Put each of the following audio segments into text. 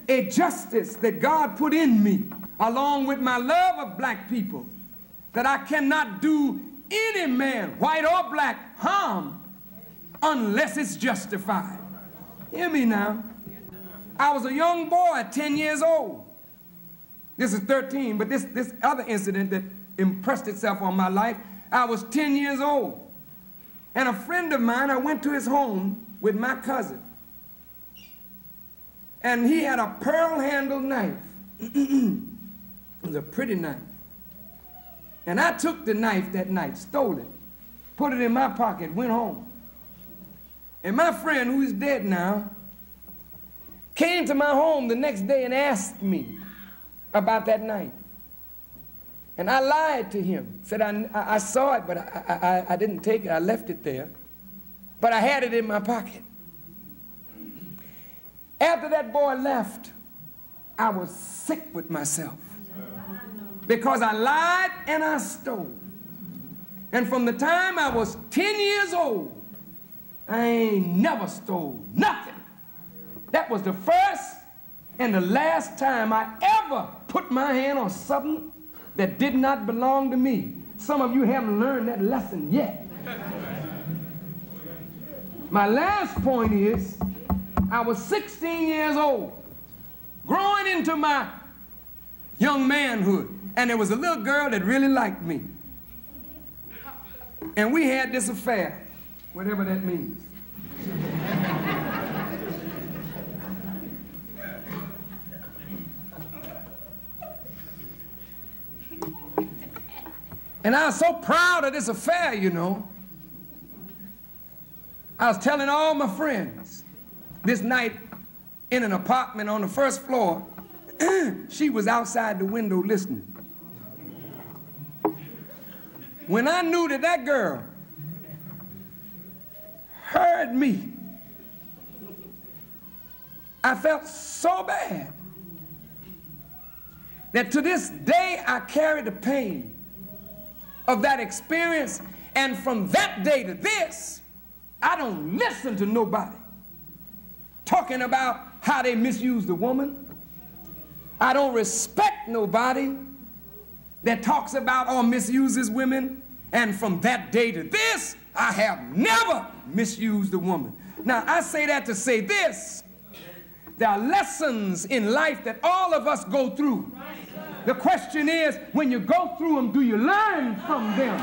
a justice that God put in me, along with my love of black people, that I cannot do any man, white or black, harm unless it's justified. Hear me now. I was a young boy at 10 years old. This is 13, but this other incident that impressed itself on my life, I was 10 years old. And a friend of mine, I went to his home with my cousin. And he had a pearl-handled knife. It was a pretty knife. And I took the knife that night, stole it, put it in my pocket, went home. And my friend, who is dead now, came to my home the next day and asked me about that knife. And I lied to him, said I saw it, but I didn't take it, I left it there. But I had it in my pocket. After that boy left, I was sick with myself because I lied and I stole. And from the time I was 10 years old, I ain't never stole nothing. That was the first and the last time I ever put my hand on something that did not belong to me. Some of you haven't learned that lesson yet. My last point is, I was 16 years old, growing into my young manhood, and there was a little girl that really liked me. And we had this affair, whatever that means. And I was so proud of this affair, you know. I was telling all my friends. This night, in an apartment on the first floor, she was outside the window listening. When I knew that that girl heard me, I felt so bad that to this day I carry the pain of that experience, and from that day to this, I don't listen to nobody talking about how they misuse the woman. I don't respect nobody that talks about or misuses women. And from that day to this, I have never misused a woman. Now, I say that to say this. There are lessons in life that all of us go through. The question is, when you go through them, do you learn from them?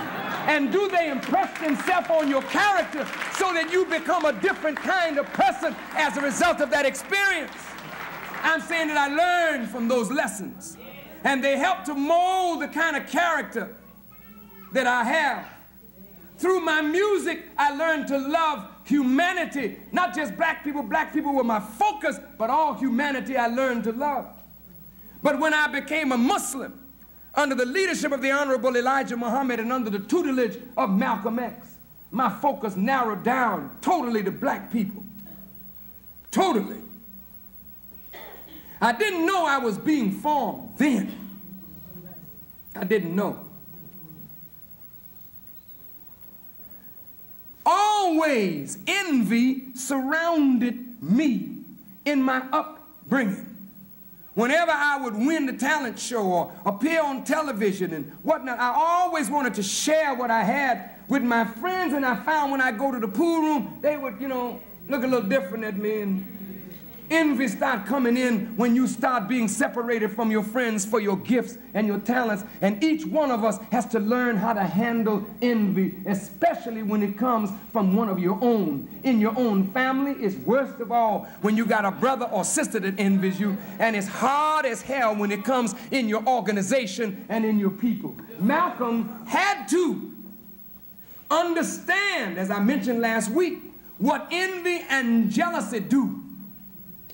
And do they impress themselves on your character so that you become a different kind of person as a result of that experience? I'm saying that I learned from those lessons, and they help to mold the kind of character that I have. Through my music, I learned to love humanity, not just black people. Black people were my focus, but all humanity I learned to love. But when I became a Muslim, under the leadership of the Honorable Elijah Muhammad and under the tutelage of Malcolm X, my focus narrowed down totally to black people. Totally. I didn't know I was being formed then. I didn't know. Always envy surrounded me in my upbringing. Whenever I would win the talent show or appear on television and whatnot, I always wanted to share what I had with my friends, and I found when I go to the pool room, they would, you know, look a little different at me, and envy start coming in when you start being separated from your friends for your gifts and your talents. And each one of us has to learn how to handle envy, especially when it comes from one of your own. In your own family, it's worst of all when you got a brother or sister that envies you, and it's hard as hell when it comes in your organization and in your people. Malcolm had to understand, as I mentioned last week, what envy and jealousy do.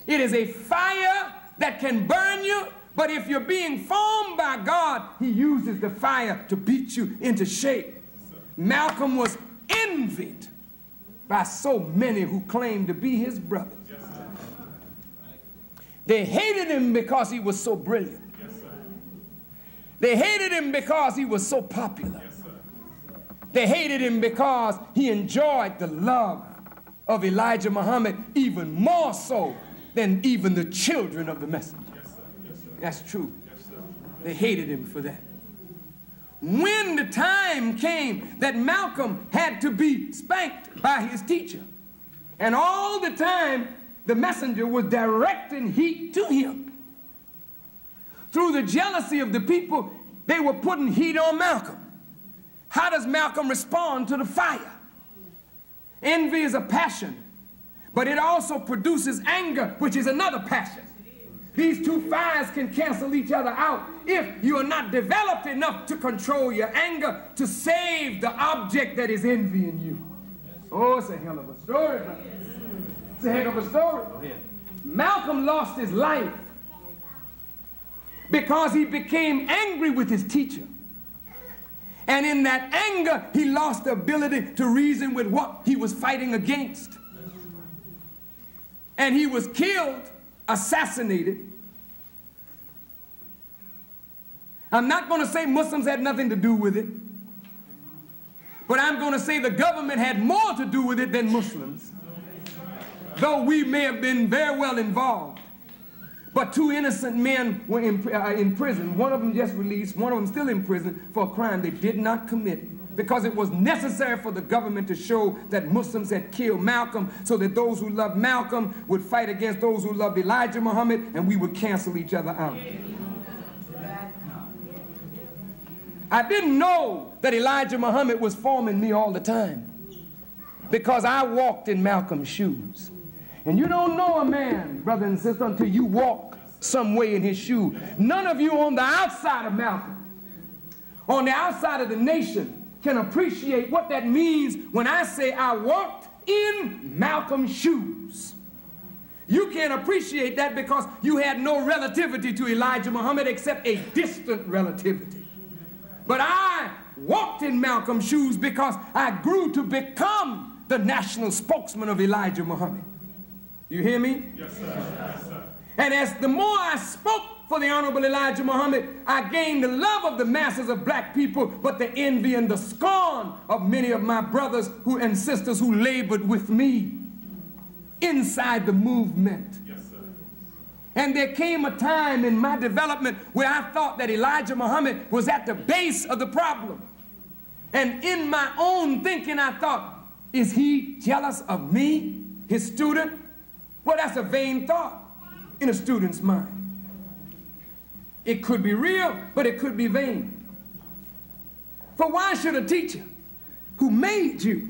It is a fire that can burn you, but if you're being formed by God, he uses the fire to beat you into shape. Malcolm was envied by so many who claimed to be his brothers. They hated him because he was so brilliant. They hated him because he was so popular. They hated him because he enjoyed the love of Elijah Muhammad even more so than even the children of the messenger. That's true. They hated him for that. When the time came that Malcolm had to be spanked by his teacher, and all the time the messenger was directing heat to him, through the jealousy of the people, they were putting heat on Malcolm. How does Malcolm respond to the fire? Envy is a passion, but it also produces anger, which is another passion. These two fires can cancel each other out if you are not developed enough to control your anger to save the object that is envying you. Oh, it's a hell of a story, brother. It's a heck of a story. Malcolm lost his life because he became angry with his teacher. And in that anger, he lost the ability to reason with what he was fighting against. And he was killed, assassinated. I'm not going to say Muslims had nothing to do with it, but I'm going to say the government had more to do with it than Muslims, though we may have been very well involved. But two innocent men were in prison. One of them just released, one of them still in prison for a crime they did not commit, because it was necessary for the government to show that Muslims had killed Malcolm, so that those who loved Malcolm would fight against those who loved Elijah Muhammad, and we would cancel each other out. I didn't know that Elijah Muhammad was forming me all the time, because I walked in Malcolm's shoes. And you don't know a man, brother and sister, until you walk some way in his shoe. None of you on the outside of Malcolm, on the outside of the nation, can appreciate what that means when I say I walked in Malcolm's shoes. You can't appreciate that because you had no relativity to Elijah Muhammad except a distant relativity. But I walked in Malcolm's shoes because I grew to become the national spokesman of Elijah Muhammad. You hear me? Yes, sir. Yes, sir. And as the more I spoke for the Honorable Elijah Muhammad, I gained the love of the masses of black people, but the envy and the scorn of many of my brothers and sisters who labored with me inside the movement. Yes, sir. And there came a time in my development where I thought that Elijah Muhammad was at the base of the problem. And in my own thinking, I thought, is he jealous of me, his student? Well, that's a vain thought in a student's mind. It could be real, but it could be vain. For why should a teacher who made you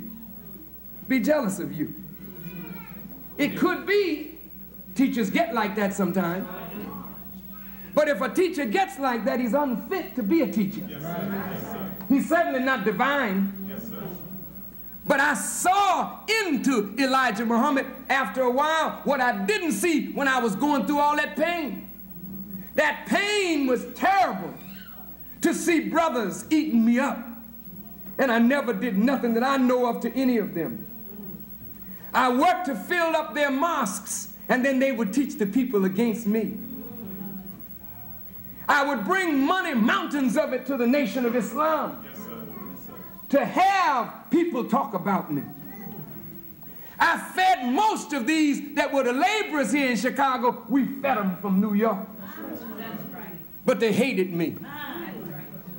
be jealous of you? It could be teachers get like that sometimes. But if a teacher gets like that, he's unfit to be a teacher. Yes, sir. Yes, sir. He's certainly not divine. Yes, sir. But I saw into Elijah Muhammad after a while what I didn't see when I was going through all that pain. That pain was terrible, to see brothers eating me up. And I never did nothing that I know of to any of them. I worked to fill up their mosques, and then they would teach the people against me. I would bring money, mountains of it, to the Nation of Islam. Yes, sir. Yes, sir. To have people talk about me. I fed most of these that were the laborers here in Chicago. We fed them from New York. That's right. But they hated me.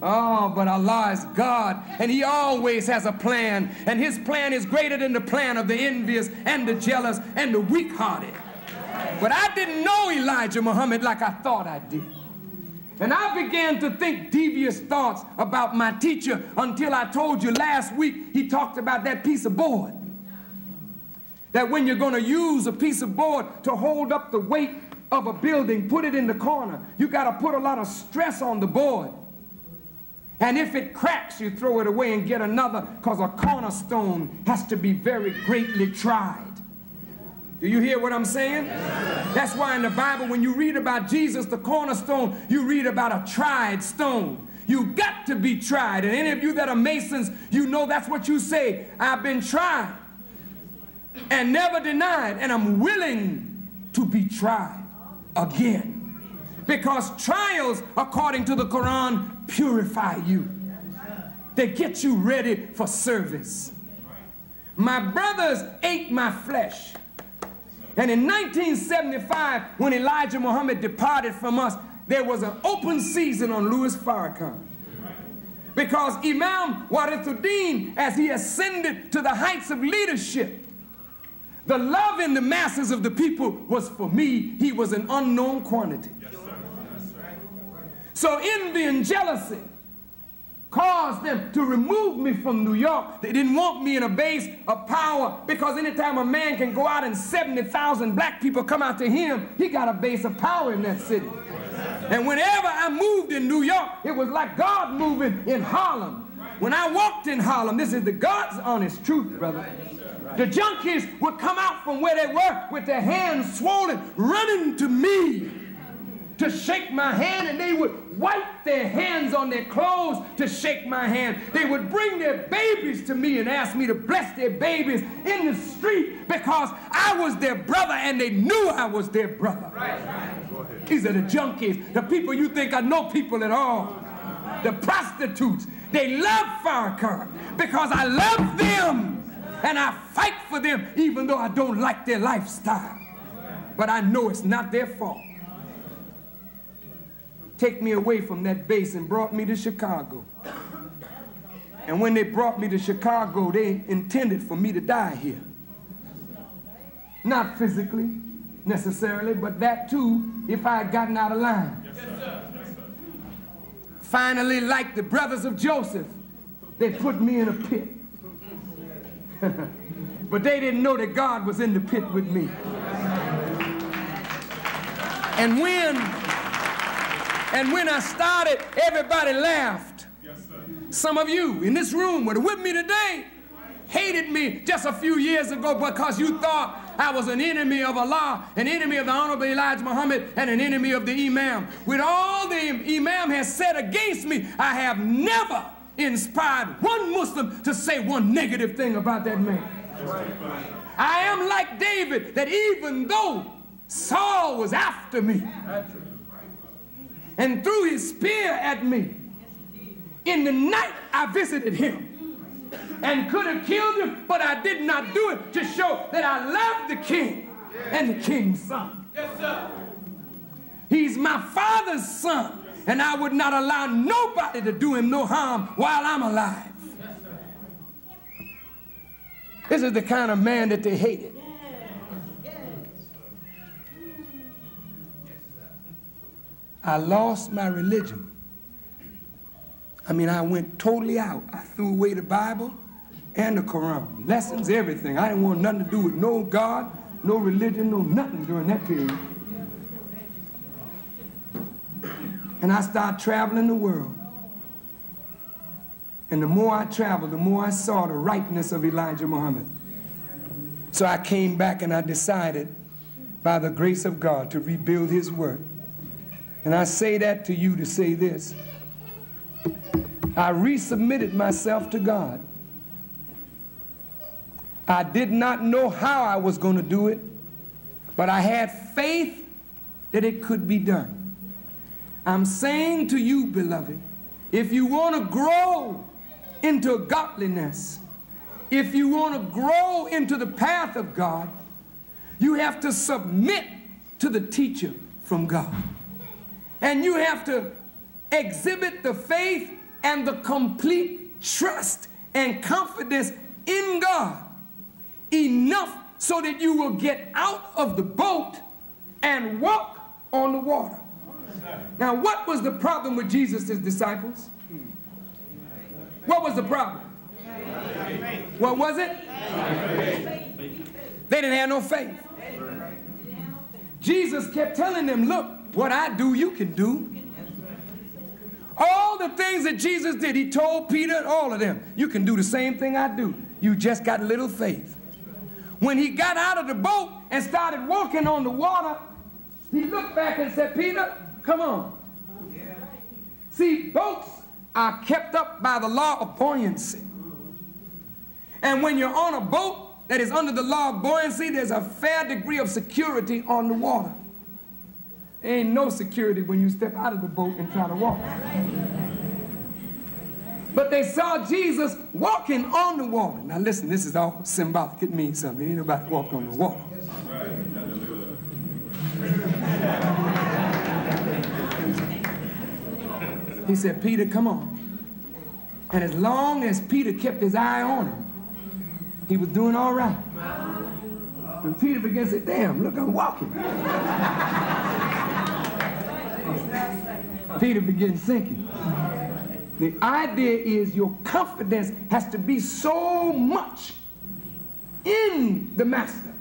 Oh, but Allah is God, and He always has a plan, and His plan is greater than the plan of the envious and the jealous and the weak-hearted. But I didn't know Elijah Muhammad like I thought I did. And I began to think devious thoughts about my teacher until I told you last week he talked about that piece of board. That when you're going to use a piece of board to hold up the weight of a building, put it in the corner, you got to put a lot of stress on the board. And if it cracks, you throw it away and get another, because a cornerstone has to be very greatly tried. Do you hear what I'm saying? That's why in the Bible, when you read about Jesus, the cornerstone, you read about a tried stone. You've got to be tried. And any of you that are Masons, you know that's what you say. I've been tried and never denied, and I'm willing to be tried again. Because trials, according to the Quran, purify you. They get you ready for service. My brothers ate my flesh. And in 1975, when Elijah Muhammad departed from us, there was an open season on Louis Farrakhan. Because Imam Warithuddin, as he ascended to the heights of leadership, the love in the masses of the people was for me. He was an unknown quantity. Yes, sir. So envy and jealousy caused them to remove me from New York. They didn't want me in a base of power, because anytime a man can go out and 70,000 black people come out to him, he got a base of power in that city. And whenever I moved in New York, it was like God moving in Harlem. When I walked in Harlem, this is the God's honest truth, brother. The junkies would come out from where they were with their hands swollen, running to me to shake my hand, and they would wipe their hands on their clothes to shake my hand. They would bring their babies to me and ask me to bless their babies in the street because I was their brother and they knew I was their brother. These are the junkies, the people you think are no people at all. The prostitutes, they love Farrakhan because I love them and I fight for them even though I don't like their lifestyle. But I know it's not their fault. Take me away from that base and brought me to Chicago. And when they brought me to Chicago, they intended for me to die here. Not physically, necessarily, but that too, if I had gotten out of line. Yes, sir. Yes, sir. Finally, like the brothers of Joseph, they put me in a pit. But they didn't know that God was in the pit with me. And when I started, everybody laughed. Yes, sir. Some of you in this room were with me today hated me just a few years ago because you thought I was an enemy of Allah, an enemy of the Honorable Elijah Muhammad, and an enemy of the Imam. With all the Imam has said against me, I have never inspired one Muslim to say one negative thing about that man. I am like David, that even though Saul was after me and threw his spear at me, in the night I visited him and could have killed him, but I did not do it to show that I love the king and the king's son. Yes, sir. He's my father's son, and I would not allow nobody to do him no harm while I'm alive. Yes, sir. This is the kind of man that they hated. I lost my religion. I mean, I went totally out. I threw away the Bible and the Quran. Lessons, everything. I didn't want nothing to do with no God, no religion, no nothing during that period. And I started traveling the world. And the more I traveled, the more I saw the rightness of Elijah Muhammad. So I came back and I decided, by the grace of God, to rebuild his work. And I say that to you to say this. I resubmitted myself to God. I did not know how I was going to do it, but I had faith that it could be done. I'm saying to you, beloved, if you want to grow into godliness, if you want to grow into the path of God, you have to submit to the teacher from God. And you have to exhibit the faith and the complete trust and confidence in God enough so that you will get out of the boat and walk on the water. Now, what was the problem with Jesus' disciples? What was the problem? What was it? They didn't have no faith. Jesus kept telling them, look, what I do, you can do. All the things that Jesus did, he told Peter and all of them, you can do the same thing I do. You just got little faith. When he got out of the boat and started walking on the water, he looked back and said, Peter, come on. See, boats are kept up by the law of buoyancy. And when you're on a boat that is under the law of buoyancy, there's a fair degree of security on the water. There ain't no security when you step out of the boat and try to walk. But they saw Jesus walking on the water. Now listen, this is all symbolic. It means something. Ain't nobody walked on the water. He said, Peter, come on. And as long as Peter kept his eye on him, he was doing all right. When Peter began to say, damn, look, I'm walking. Peter began sinking. The idea is your confidence has to be so much in the master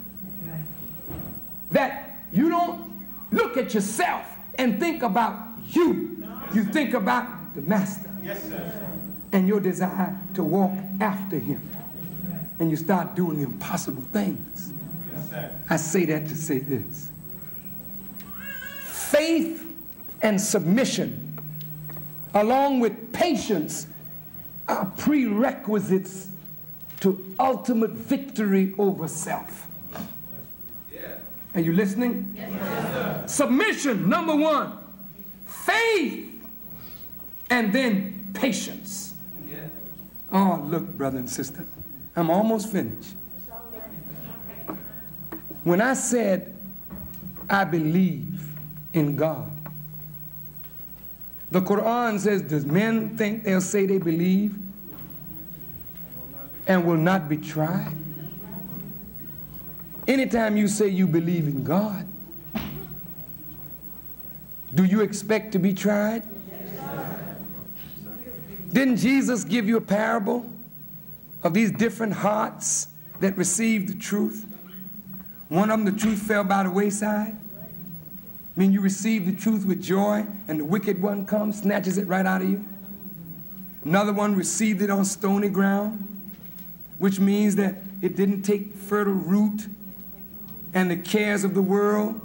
that you don't look at yourself and think about you. You think about the master. Yes, sir. And your desire to walk after him. And you start doing impossible things. Yes, sir. I say that to say this. Faith and submission, along with patience, are prerequisites to ultimate victory over self. Yeah. Are you listening? Yes, sir. Submission, number one. Faith, and then patience. Yeah. Oh, look, brother and sister, I'm almost finished. When I said I believe in God, the Quran says, does men think they'll say they believe and will not be tried? Anytime you say you believe in God, do you expect to be tried? Didn't Jesus give you a parable of these different hearts that received the truth? One of them, the truth fell by the wayside. I mean, you receive the truth with joy, and the wicked one comes, snatches it right out of you. Another one received it on stony ground, which means that it didn't take fertile root, and the cares of the world,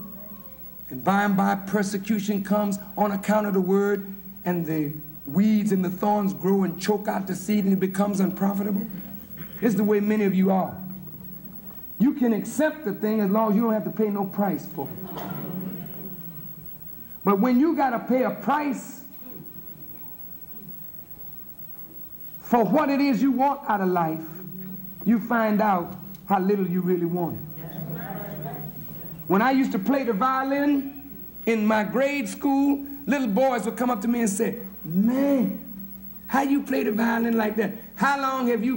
and by and by persecution comes on account of the word, and the weeds and the thorns grow and choke out the seed, and it becomes unprofitable. It's the way many of you are. You can accept the thing as long as you don't have to pay no price for it. But when you got to pay a price for what it is you want out of life, you find out how little you really want it. When I used to play the violin in my grade school, little boys would come up to me and say, man, how you play the violin like that? How long have you